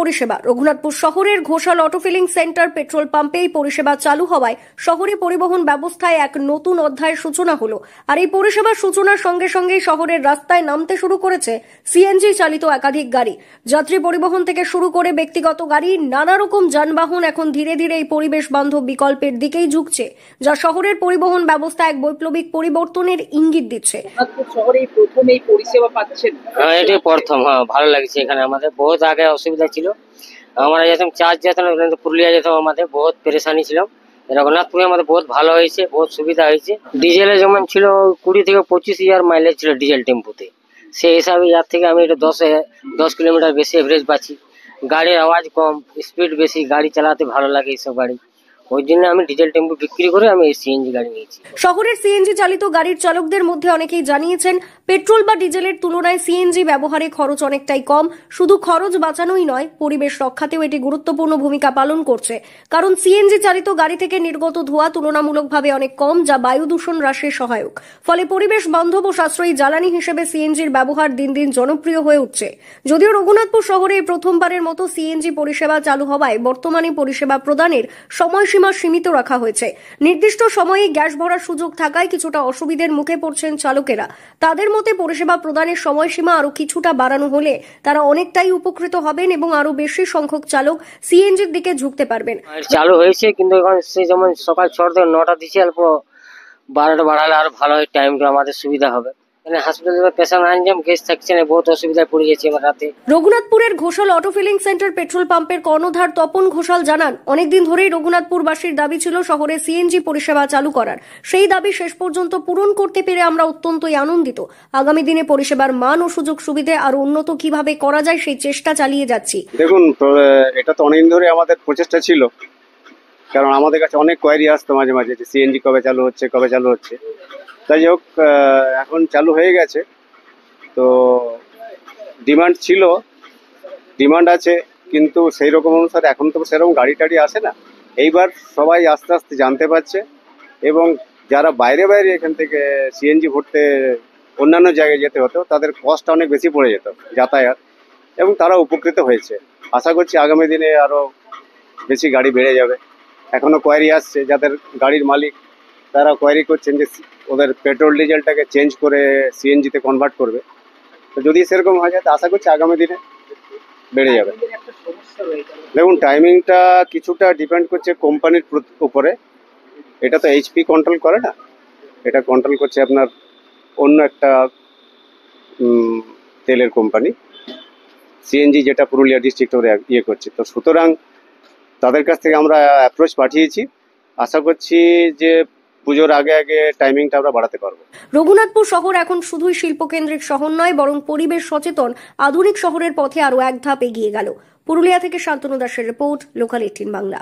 পরিষেবা রঘুনাথপুর শহরের Ghoshal auto filling centre petrol পাম্পে এই পরিষেবা চালু হওয়ায় শহরে পরিবহন ব্যবস্থায় এক নতুন অধ্যায়ের সূচনা হলো। আর এই পরিষেবার সূচনার সঙ্গে সঙ্গে শহরের রাস্তায় নামতে শুরু করেছে সিএনজি চালিত একাধিক গাড়ি। যাত্রী পরিবহন থেকে শুরু করে ব্যক্তিগত গাড়ি, নানা রকম যানবাহন এখন ধীরে ধীরে এই পরিবেশ বান্ধব বিকল্পের দিকেই ঝুঁকছে, যা শহরের পরিবহন ব্যবস্থা এক বৈপ্লবিক পরিবর্তনের ইঙ্গিত দিচ্ছে। শহরে প্রথম এই পরিষেবা পাচ্ছেন? এটি প্রথম। ভালো লাগছে। এখানে আমাদের বহুত আগে অসুবিধা ছিল। আমরা যেতাম চার্জ যেতাম, পুরুলিয়া যেতাম, আমাদের বহুত পেরেশানি ছিল। রঘুনাথপুরে আমাদের বহুত ভালো হয়েছে, বহুত সুবিধা হয়েছে। ডিজেলে যেমন ছিল 20 থেকে 25,000 মাইলেজ ছিল ডিজেল টেম্পুতে, সেই হিসাবে যার থেকে আমি এটা 10 কিলোমিটার বেশি এভারেজ পাচ্ছি। গাড়ির আওয়াজ কম, স্পিড বেশি, গাড়ি চালাতে ভালো লাগে এইসব গাড়ি। ওই জন্য আমি ডিজেল টেম্পু বিক্রি করে আমি সিএনজি গাড়ি নিয়েছি। শহরের সিএনজি চালিত গাড়ির চালকদের মধ্যে অনেকেই জানিয়েছেন, পেট্রোল বা ডিজেলের তুলনায় সিএনজি ব্যবহারে খরচ অনেকটাই কম। শুধু খরচ বাঁচানোই নয়, পরিবেশ রক্ষাতেও এটি গুরুত্বপূর্ণ ভূমিকা পালন করছে। কারণ সিএনজি চালিত গাড়ি থেকে নির্গত ধোঁয়া তুলনামূলকভাবে অনেক কম, যা বায়ু দূষণ হ্রাসে সহায়ক। ফলে পরিবেশ বান্ধব ও সাশ্রয়ী জ্বালানি হিসেবে সিএনজির ব্যবহার দিন দিন জনপ্রিয় হয়ে উঠছে। যদিও রঘুনাথপুর শহরে প্রথমবারের মতো সিএনজি পরিষেবা চালু হওয়ায় বর্তমানে পরিষেবা প্রদানের সময়সীমা সীমিত রাখা হয়েছে। নির্দিষ্ট সময়ে গ্যাস ভরার সুযোগ থাকায় কিছুটা অসুবিধার মুখে পড়ছেন চালকেরা। তাদের মতে পরিষেবা প্রদানের সময়সীমা আরো কিছুটা বাড়ানো হলে তারা অনেকটাই উপকৃত হবেন এবং আরো বেশি সংখ্যক চালক সিএনজির দিকে ঝুঁকতে পারবেন। চালু হয়েছে, কিন্তু এখন সে যেমন সকাল 6টা থেকে 9টা দিচ্ছে, অল্প 12টা বাড়ালে আরো ভালো হয়, টাইমটা আমাদের সুবিধা হবে। হাসপাতালে পেশেন্ট আনজাম কেস থাকছে না, বহুত অসুবিধায় পড়ে গেছে আমার রাতে। রঘুনাথপুরের Ghoshal auto filling centre petrol পাম্পের কর্ণধার তপন ঘোষাল জানান, অনেকদিন ধরেই রঘুনাথপুরবাসীর দাবি ছিল শহরে সিএনজি পরিষেবা চালু করার। সেই দাবি শেষ পর্যন্ত পূরণ করতে পেরে আমরা অত্যন্তই আনন্দিত। আগামী দিনে পরিষেবার মান ও সুযোগ সুবিধা আরো উন্নত কিভাবে করা যায় সেই চেষ্টা চালিয়ে যাচ্ছি। দেখুন, এটা তো অনেকদিন ধরে আমাদের প্রচেষ্টা ছিল, কারণ আমাদের কাছে অনেক কোয়ারি আসতো মাঝে মাঝে যে সিএনজি কবে চালু হচ্ছে। তাই হোক, এখন চালু হয়ে গেছে। তো ডিমান্ড আছে, কিন্তু সেই রকম অনুসারে এখন তো সেরকম গাড়ি টাড়ি আসে না। এইবার সবাই আস্তে আস্তে জানতে পারছে, এবং যারা বাইরে এখান থেকে সিএনজি ভরতে অন্যান্য জায়গায় যেতে হতো, তাদের কস্ট অনেক বেশি পড়ে যেত যাতায়াত, এবং তারা উপকৃত হয়েছে। আশা করছি আগামী দিনে আরও বেশি গাড়ি বেড়ে যাবে। এখনও কোয়ারি আসছে, যাদের গাড়ির মালিক তারা কোয়ারি করছেন যে ওদের পেট্রোল ডিজেলটাকে চেঞ্জ করে সিএনজিতে কনভার্ট করবে। তো যদি সেরকম হয়ে যায়, তো আশা করছি আগামী দিনে বেড়ে যাবে। দেখুন, টাইমিংটা কিছুটা ডিপেন্ড করছে কোম্পানির উপরে। এটা তো এইচপি কন্ট্রোল করে না, এটা কন্ট্রোল করছে আপনার অন্য একটা তেলের কোম্পানি, সিএনজি, যেটা পুরুলিয়া ডিস্ট্রিক্ট ওরা করছে। তো সুতরাং তাদের কাছ থেকে আমরা অ্যাপ্রোচ পাঠিয়েছি। আশা করছি যে পুজোর আগে টাইমিংটা আমরা বাড়াতে পারবো। রঘুনাথপুর শহর এখন শুধুই শিল্পকেন্দ্রিক শহর নয়, বরং পরিবেশ সচেতন আধুনিক শহরের পথে আরো এক ধাপ এগিয়ে গেল। পুরুলিয়া থেকে শান্তনু দাসের রিপোর্ট, লোকাল 18 বাংলা।